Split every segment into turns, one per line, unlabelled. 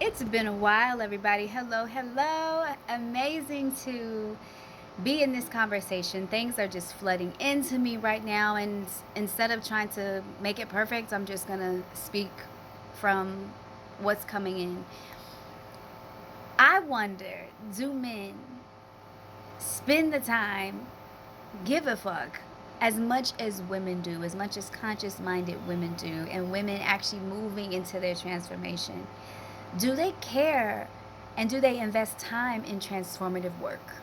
It's been a while, everybody. Hello, hello. Amazing to be in this conversation. Things are just flooding into me right now, and instead of trying to make it perfect, I'm just going to speak from what's coming in. I wonder, do men spend the time, give a fuck, as much as women do, as much as conscious minded women do, and women actually moving into their transformation? Do they care and do they invest time in transformative work?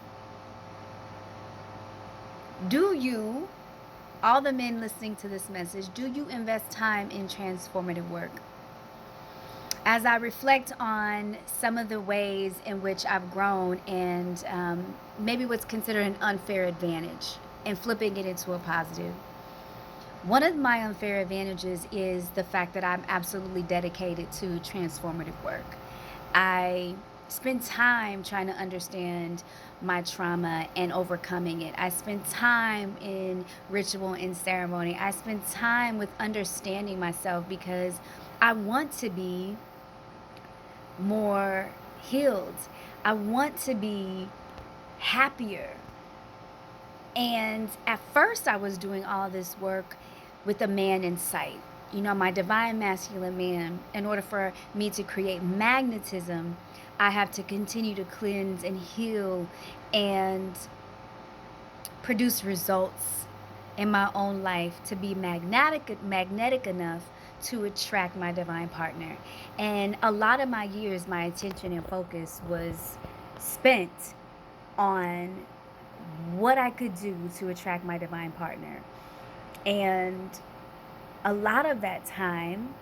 Do you, all the men listening to this message, do you invest time in transformative work? As I reflect on some of the ways in which I've grown and maybe what's considered an unfair advantage and flipping it into a positive, one of my unfair advantages is the fact that I'm absolutely dedicated to transformative work. I spend time trying to understand my trauma and overcoming it. I spend time in ritual and ceremony. I spend time with understanding myself because I want to be more healed. I want to be happier. And at first, I was doing all this work with a man in sight. You know, my divine masculine man. In order for me to create magnetism, I have to continue to cleanse and heal and produce results in my own life to be magnetic enough to attract my divine partner. And a lot of my years, my attention and focus was spent on what I could do to attract my divine partner. And a lot of that time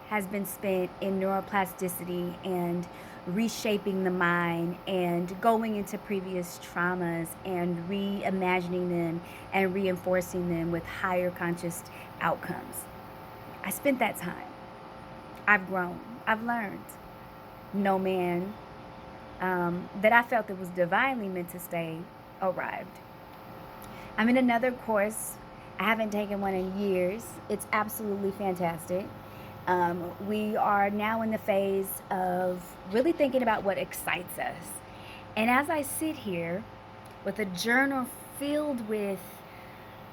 has been spent in neuroplasticity and reshaping the mind and going into previous traumas and reimagining them and reinforcing them with higher conscious outcomes. I spent that time. I've grown. I've learned. No man that I felt that was divinely meant to stay arrived. I'm in another course. I haven't taken one in years. It's absolutely fantastic. We are now in the phase of really thinking about what excites us. And as I sit here with a journal filled with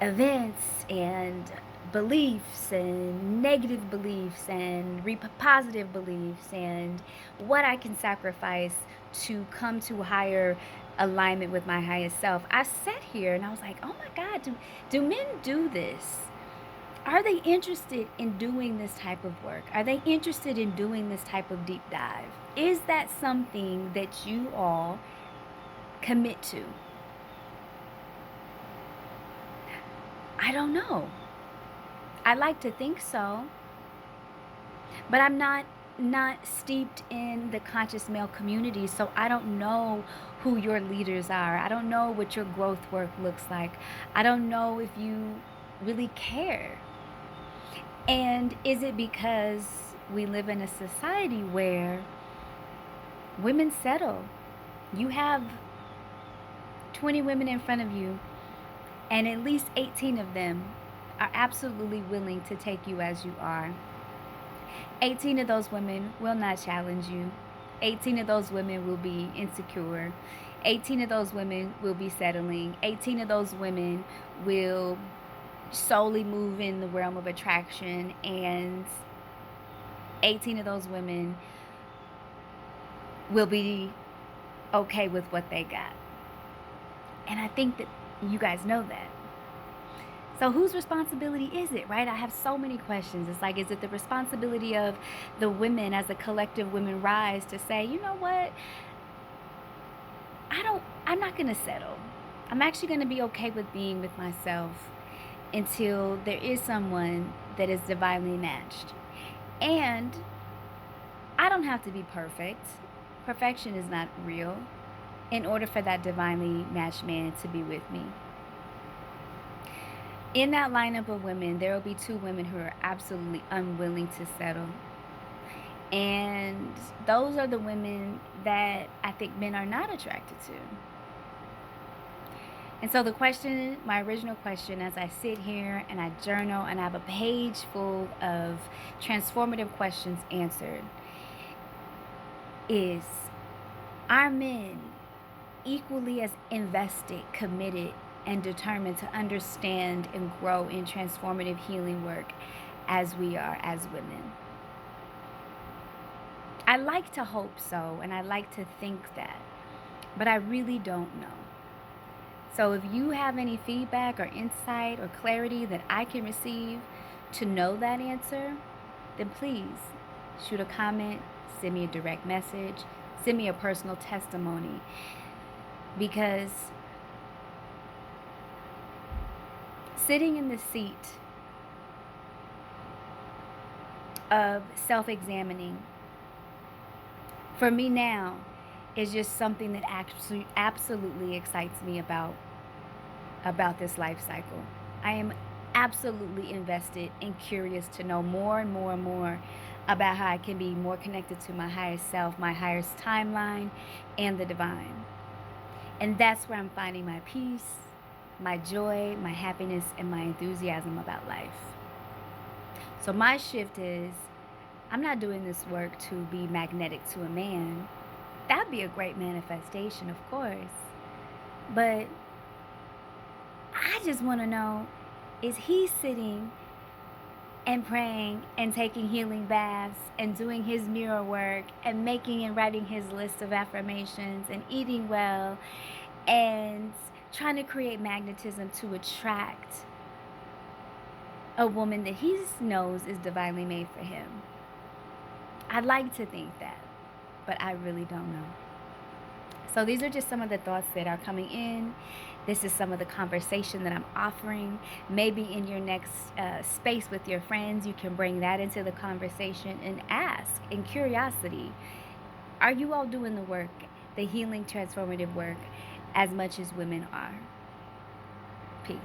events and beliefs and negative beliefs and positive beliefs and what I can sacrifice to come to higher alignment with my highest self, I sat here and I was like, oh my God, do men do this? Are they interested in doing this type of work? Are they interested in doing this type of deep dive? Is that something that you all commit to? I don't know. I like to think so, but I'm not steeped in the conscious male community, so I don't know who your leaders are. I don't know what your growth work looks like. I don't know if you really care. And is it because we live in a society where women settle? You have 20 women in front of you, and at least 18 of them are absolutely willing to take you as you are. 18 of those women will not challenge you. 18 of those women will be insecure. 18 of those women will be settling. 18 of those women will solely move in the realm of attraction, and 18 of those women will be okay with what they got. And I think that you guys know that. So whose responsibility is it, right? I have so many questions. It's like, is it the responsibility of the women as a collective women rise to say, you know what? I'm not going to settle. I'm actually going to be okay with being with myself until there is someone that is divinely matched. And I don't have to be perfect. Perfection is not real in order for that divinely matched man to be with me. In that lineup of women, there will be two women who are absolutely unwilling to settle. And those are the women that I think men are not attracted to. And so the question, my original question, as I sit here and I journal and I have a page full of transformative questions answered, is, are men equally as invested, committed, and determined to understand and grow in transformative healing work as we are as women? I like to hope so, and I like to think that, but I really don't know. So if you have any feedback or insight or clarity that I can receive to know that answer, then please shoot a comment, send me a direct message, send me a personal testimony, because sitting in the seat of self-examining for me now is just something that actually absolutely excites me about this life cycle. I am absolutely invested and curious to know more and more and more about how I can be more connected to my highest self, my highest timeline, and the divine. And that's where I'm finding my peace, my joy, my happiness, and my enthusiasm about life. So my shift is, I'm not doing this work to be magnetic to a man. That'd be a great manifestation, of course. But I just want to know, is he sitting and praying and taking healing baths and doing his mirror work and making and writing his list of affirmations and eating well and trying to create magnetism to attract a woman that he knows is divinely made for him? I'd like to think that, but I really don't know. So these are just some of the thoughts that are coming in. This is some of the conversation that I'm offering. Maybe in your next space with your friends, you can bring that into the conversation and ask in curiosity, are you all doing the work, the healing, transformative work, as much as women are? Peace.